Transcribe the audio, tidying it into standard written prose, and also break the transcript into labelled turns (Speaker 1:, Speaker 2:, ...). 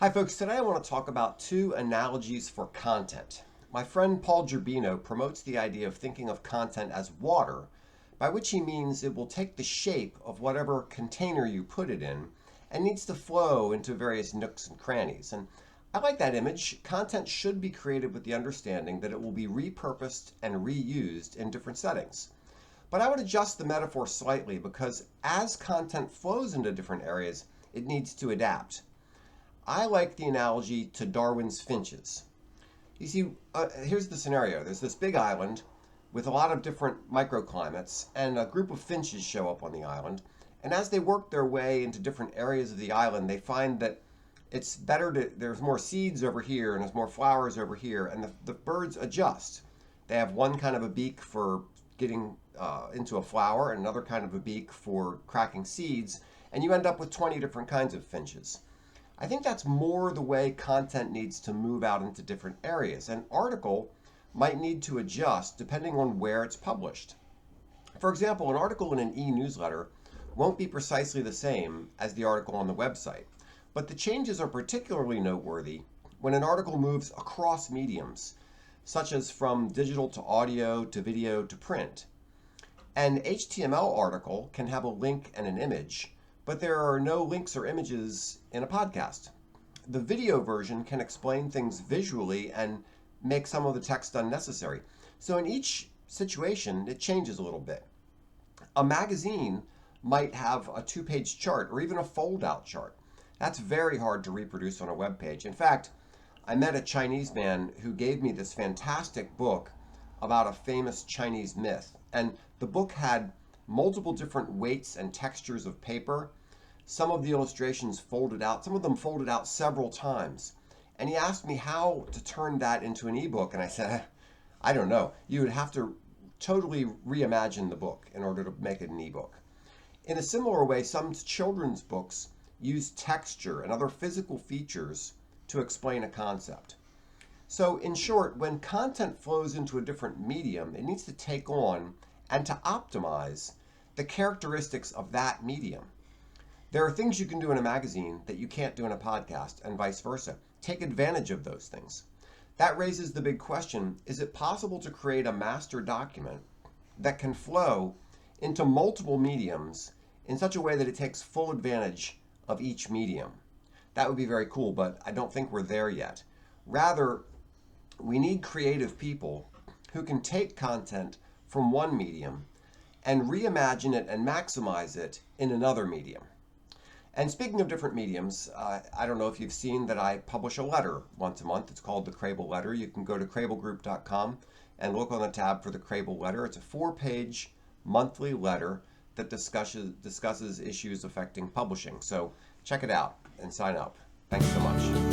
Speaker 1: Hi folks, today I want to talk about two analogies for content. My friend Paul Gerbino promotes the idea of thinking of content as water, by which he means it will take the shape of whatever container you put it in and needs to flow into various nooks and crannies. And I like that image. Content should be created with the understanding that it will be repurposed and reused in different settings. But I would adjust the metaphor slightly because as content flows into different areas, it needs to adapt. I like the analogy to Darwin's finches. You see, here's the scenario. There's this big island with a lot of different microclimates, and a group of finches show up on the island. And as they work their way into different areas of the island, they find that it's better there's more seeds over here and there's more flowers over here, and the birds adjust. They have one kind of a beak for getting into a flower and another kind of a beak for cracking seeds, and you end up with 20 different kinds of finches. I think that's more the way content needs to move out into different areas. An article might need to adjust depending on where it's published. For example, an article in an e-newsletter won't be precisely the same as the article on the website, but the changes are particularly noteworthy when an article moves across mediums, such as from digital to audio to video to print. An HTML article can have a link and an image, but there are no links or images in a podcast. The video version can explain things visually and make some of the text unnecessary. So in each situation, it changes a little bit. A magazine might have a two-page chart or even a fold-out chart. That's very hard to reproduce on a web page. In fact, I met a Chinese man who gave me this fantastic book about a famous Chinese myth. And the book had multiple different weights and textures of paper. Some of the illustrations folded out, some of them folded out several times. And he asked me how to turn that into an ebook, and I said, I don't know. You would have to totally reimagine the book in order to make it an ebook. In a similar way, some children's books use texture and other physical features to explain a concept. So in short, when content flows into a different medium, it needs to take on and to optimize the characteristics of that medium. There are things you can do in a magazine that you can't do in a podcast, and vice versa. Take advantage of those things. That raises the big question, is it possible to create a master document that can flow into multiple mediums in such a way that it takes full advantage of each medium? That would be very cool, but I don't think we're there yet. Rather, we need creative people who can take content from one medium and reimagine it and maximize it in another medium. And speaking of different mediums, I don't know if you've seen that I publish a letter once a month. It's called the Krehbiel letter. You can go to krehbielgroup.com and look on the tab for the Krehbiel letter. It's a 4-page monthly letter that discusses issues affecting publishing. So check it out and sign up. Thanks so much.